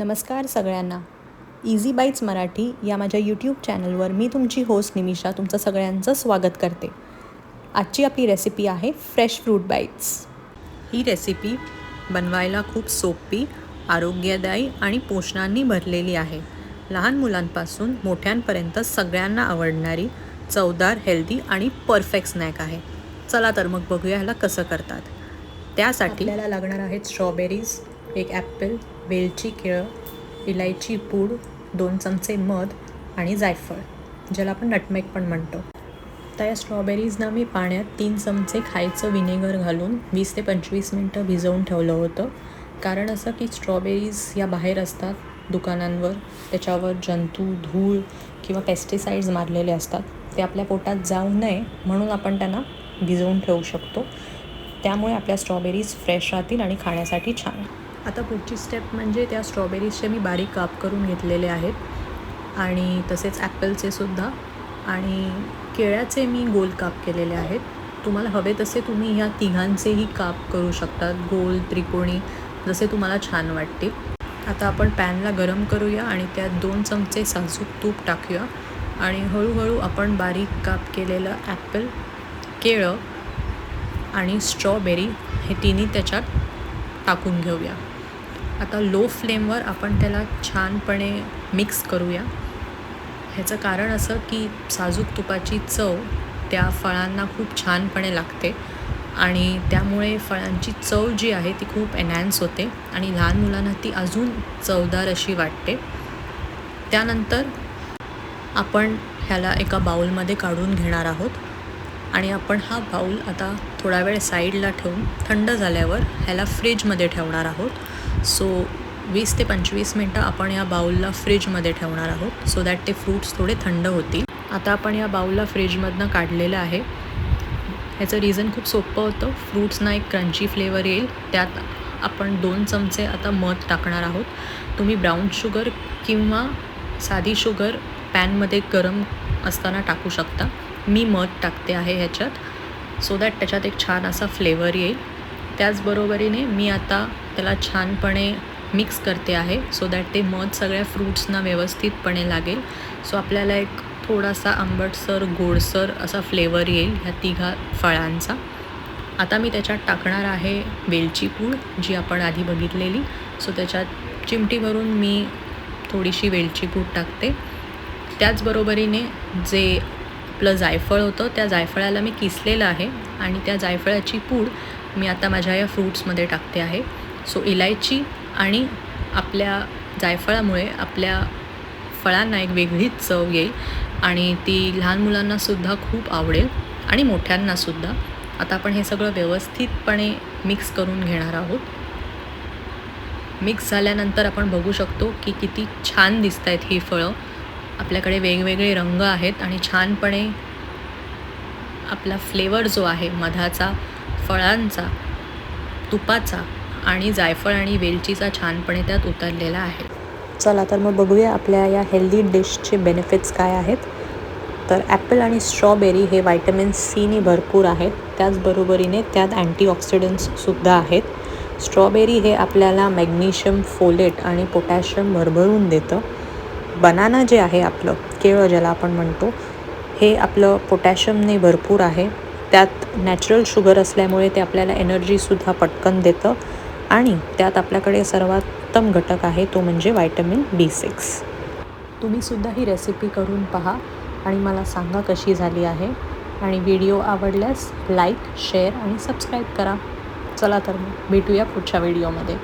नमस्कार सगळ्यांना. Easy bites Marathi या माझ्या यूट्यूब चॅनलवर मी तुमची होस्ट निमिषा तुमचं सगळ्यांचं स्वागत करते. आजची आपली रेसिपी आहे फ्रेश फ्रूट बाईट्स. ही रेसिपी बनवायला खूप सोपी, आरोग्यदायी आणि पोषणांनी भरलेली आहे. लहान मुलांपासून मोठ्यांपर्यंत सगळ्यांना आवडणारी चवदार, हेल्दी आणि परफेक्ट स्नॅक आहे. चला तर मग बघूया ह्याला कसं करतात. त्यासाठी आपल्याला लागणार आहेत स्ट्रॉबेरीज, एक ॲपल, वेलची केळं, इलायची पूड, 2 चमचे मध आणि जायफळ, ज्याला आपण नटमेग पण म्हणतो. तर या स्ट्रॉबेरीजना मी पाण्यात 3 चमचे खायचं विनेगर घालून 20 ते 25 मिनटं भिजवून ठेवलं होतं. कारण असं की स्ट्रॉबेरीज या बाहेर असतात दुकानांवर, त्याच्यावर जंतू, धूळ किंवा पेस्टिसाइड्स मारलेले असतात. ते आपल्या पोटात जाऊ नये म्हणून आपण त्यांना भिजवून ठेवू शकतो. त्यामुळे आपल्या स्ट्रॉबेरीज फ्रेश राहतील आणि खाण्यासाठी छान. आता पुढची स्टेप म्हणजे त्या स्ट्रॉबेरीजचे मी बारीक काप करून घेतलेले आहेत आणि तसेच ॲपलचे सुद्धा आणि केळ्याचे मी गोल काप केलेले आहेत. तुम्हाला हवे तसे तुम्ही ह्या तिघांचेही काप करू शकतात, गोल, त्रिकोणी, जसे तुम्हाला छान वाटतील. आता आपण पॅनला गरम करूया आणि त्यात 2 चमचे साजूक तूप टाकूया आणि हळूहळू आपण बारीक काप केलेलं ॲपल, केळं आणि स्ट्रॉबेरी हे तिन्ही त्याच्यात टाकून घेऊया. आता लो फ्लेमवर आपण त्याला छानपणे मिक्स करूया. ह्याचं कारण असं की साजूक तुपाची चव त्या फळांना खूप छानपणे लागते आणि त्यामुळे फळांची चव जी आहे ती खूप एनहॅन्स होते आणि लहान मुलांना ती अजून चवदार अशी वाटते. त्यानंतर आपण ह्याला एका बाउलमध्ये काढून घेणार आहोत आणि आपण हा बाउल आता थोडा वेळ साईडला ठेवून थंड झाल्यावर ह्याला फ्रीजमध्ये ठेवणार आहोत. सो 20 ते 25 मिनटं आपण या बाउलला फ्रीजमध्ये ठेवणार आहोत सो दॅट ते फ्रूट्स थोडे थंड होतील. आता आपण या बाउलला फ्रीजमधनं काढलेलं आहे. ह्याचं रिझन खूप सोपं होतं. फ्रूट्सना एक क्रंची फ्लेवर येईल. त्यात आपण 2 चमचे आता मध टाकणार आहोत. तुम्ही ब्राऊन शुगर किंवा साधी शुगर पॅनमध्ये गरम असताना टाकू शकता. मी मध टाकते आहे ह्याच्यात सो दॅट त्याच्यात एक छान असा फ्लेवर येईल. त्याचबरोबरीने मी आता त्याला छानपणे मिक्स करते आहे सो दॅट ते मध सगळ्या फ्रूट्सना व्यवस्थितपणे लागेल. सो आपल्याला एक थोडासा आंबटसर, गोडसर असा फ्लेवर येईल ह्या तिघा फळांचा. आता मी त्याच्यात टाकणार आहे वेलची पूड, जी आपण आधी बघितलेली. सो त्याच्यात चिमटीभरून मी थोडीशी वेलची पूड टाकते. त्याचबरोबरीने जे आपलं जायफळ होतं त्या जायफळाला मी किसलेलं आहे आणि त्या जायफळाची पूड मी आता माझ्या या फ्रूट्समध्ये टाकते आहे. सो इलायची आणि आपल्या जायफळामुळे आपल्या फळांना एक वेगळीच चव येईल आणि ती लहान मुलांनासुद्धा खूप आवडेल आणि मोठ्यांनासुद्धा. आता आपण हे सगळं व्यवस्थितपणे मिक्स करून घेणार आहोत. मिक्स झाल्यानंतर आपण बघू शकतो की किती छान दिसत आहेत ही फळं. आपल्याकडे वेगवेगळे रंग आहेत आणि छानपणे आपला फ्लेवर जो आहे मधाचा, फळांचा, तुपाचा आणि जायफळ आणि वेलचीचा छानपणे त्यात उतरलेला आहे. चला तर मग बघूया आपल्या या हेल्दी डिशचे बेनिफिट्स काय आहेत. तर ॲपल आणि स्ट्रॉबेरी हे व्हायटमिन सीनी भरपूर आहेत. त्याचबरोबरीने त्यात अँटीऑक्सिडंट्ससुद्धा आहेत. स्ट्रॉबेरी हे आपल्याला मॅग्नेशियम, फोलेट आणि पोटॅशियम भरभरून देतं. बनाना जे आहे आपलं केळं ज्याला आपण म्हणतो, हे आपलं पोटॅशियमने भरपूर आहे. त्यात नॅचरल शुगर असल्यामुळे ते आपल्याला एनर्जीसुद्धा पटकन देतं आणि त्यात आपल्याकडे सर्वोत्तम घटक आहे तो म्हणजे व्हायटमिन B6. तुम्हीसुद्धा ही रेसिपी करून पहा आणि मला सांगा कशी झाली आहे आणि व्हिडिओ आवडल्यास लाईक, शेअर आणि सबस्क्राईब करा. चला तर मग भेटूया पुढच्या व्हिडिओमध्ये.